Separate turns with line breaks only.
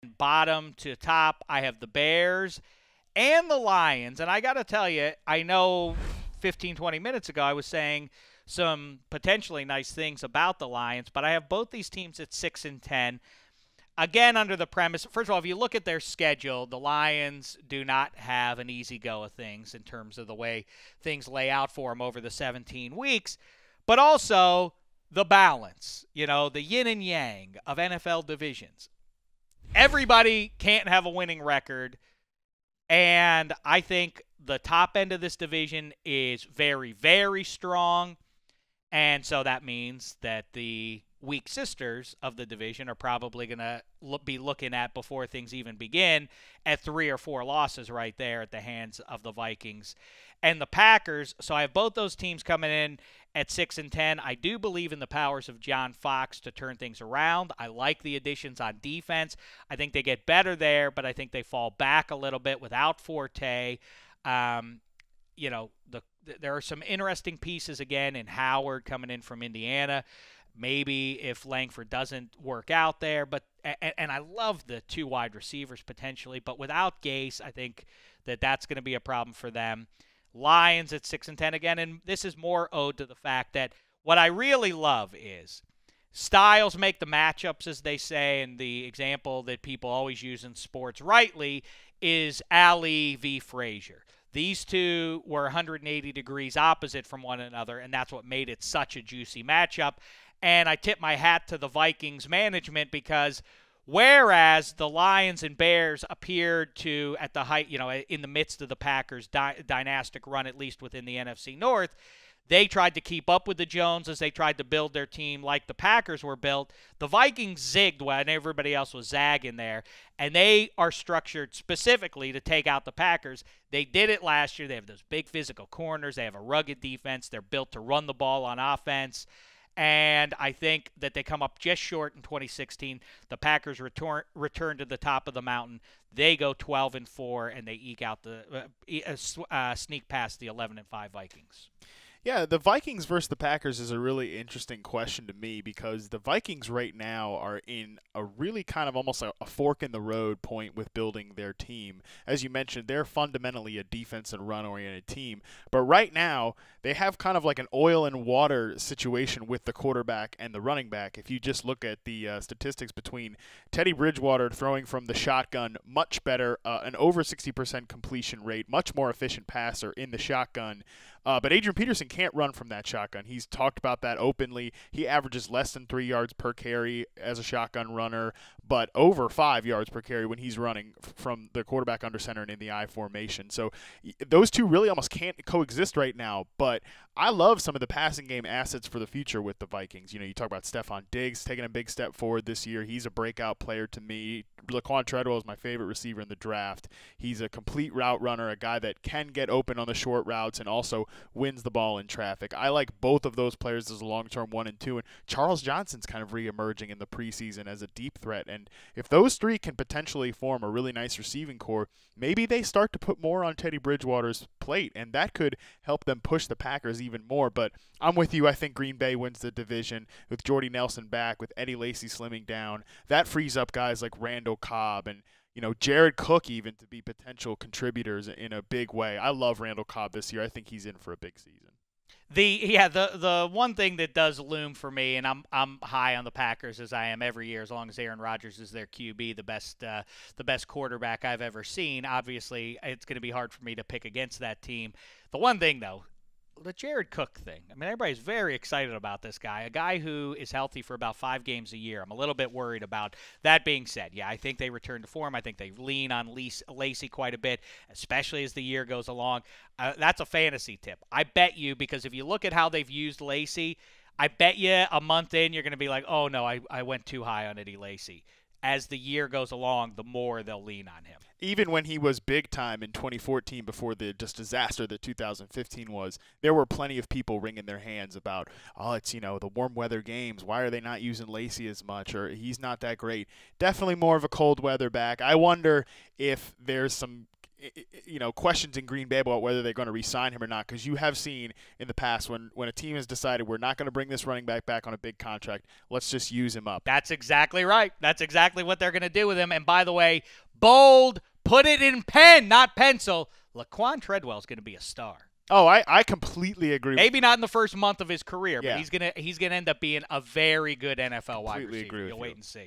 Bottom to top, I have the Bears and the Lions. And I got to tell you, I know 15, 20 minutes ago I was saying some potentially nice things about the Lions, but I have both these teams at 6 and 10. Again, under the premise, first of all, if you look at their schedule, the Lions do not have an easy go of things in terms of the way things lay out for them over the 17 weeks, but also the balance, the yin and yang of NFL divisions. Everybody can't have a winning record, and I think the top end of this division is very, very strong, and so that means that the weak sisters of the division are probably going to be looking at, before things even begin, at 3 or 4 losses right there at the hands of the Vikings and the Packers. So I have both those teams coming in at 6 and 10. I do believe in the powers of John Fox to turn things around. I like the additions on defense. I think they get better there, but I think they fall back a little bit without Forte. There are some interesting pieces again in Howard coming in from Indiana. Maybe if Langford doesn't work out there, and I love the 2 wide receivers potentially, but without Gase, I think that's going to be a problem for them. Lions at 6 and 10 again, and this is more owed to the fact that what I really love is styles make the matchups, as they say, and the example that people always use in sports rightly is Ali v. Frazier. These two were 180 degrees opposite from one another, and that's what made it such a juicy matchup. And I tip my hat to the Vikings management, because whereas the Lions and Bears appeared to, at the height, in the midst of the Packers' dynastic run, at least within the NFC North, they tried to keep up with the Joneses. They tried to build their team like the Packers were built. The Vikings zigged when everybody else was zagging there, and they are structured specifically to take out the Packers. They did it last year. They have those big physical corners. They have a rugged defense. They're built to run the ball on offense. And I think that they come up just short in 2016. The Packers return to the top of the mountain. They go 12-4, and they eke out sneak past the 11-5 Vikings.
Yeah, the Vikings versus the Packers is a really interesting question to me, because the Vikings right now are in a really kind of almost a fork in the road point with building their team. As you mentioned, they're fundamentally a defense and run-oriented team. But right now, they have kind of like an oil and water situation with the quarterback and the running back. If you just look at the statistics between Teddy Bridgewater throwing from the shotgun, much better, an over 60% completion rate, much more efficient passer in the shotgun. But Adrian Peterson can't run from that shotgun. He's talked about that openly. He averages less than 3 yards per carry as a shotgun runner, but over 5 yards per carry when he's running from the quarterback under center and in the I formation. So those two really almost can't coexist right now, but I love some of the passing game assets for the future with the Vikings. You talk about Stephon Diggs taking a big step forward this year. He's a breakout player to me. Laquan Treadwell is my favorite receiver in the draft. He's a complete route runner, a guy that can get open on the short routes and also wins the ball in traffic. I like both of those players as a long-term 1 and 2, and Charles Johnson's kind of re-emerging in the preseason as a deep threat. And if those three can potentially form a really nice receiving core, maybe they start to put more on Teddy Bridgewater's plate, and that could help them push the Packers even more. But I'm with you. I think Green Bay wins the division with Jordy Nelson back, with Eddie Lacy slimming down. That frees up guys like Randall Cobb and Jared Cook even to be potential contributors in a big way. I love Randall Cobb this year. I think he's in for a big season.
The one thing that does loom for me, and I'm high on the Packers as I am every year, as long as Aaron Rodgers is their QB, the best quarterback I've ever seen. Obviously, it's going to be hard for me to pick against that team. The one thing, though, the Jared Cook thing. I mean, everybody's very excited about this guy, a guy who is healthy for about 5 games a year. I'm a little bit worried about that being said. Yeah, I think they return to form. I think they lean on Lacy quite a bit, especially as the year goes along. That's a fantasy tip. I bet you, because if you look at how they've used Lacy, I bet you a month in you're going to be like, oh, no, I went too high on Eddie Lacy. As the year goes along, the more they'll lean on him.
Even when he was big time in 2014, before the just disaster that 2015 was, there were plenty of people wringing their hands about, oh, it's, the warm weather games. Why are they not using Lacy as much? Or he's not that great. Definitely more of a cold weather back. I wonder if there's some questions in Green Bay about whether they're going to re-sign him or not, because you have seen in the past when a team has decided we're not going to bring this running back on a big contract, let's just use him up.
That's exactly right. That's exactly what they're going to do with him. And by the way, bold, put it in pen, not pencil. Laquan Treadwell's going to be a star.
Oh, I completely agree.
Maybe not in the first month of his career,
Yeah.
but he's gonna end up being a very good NFL wide
Completely
receiver.
agree with
You'll
you.
wait and see.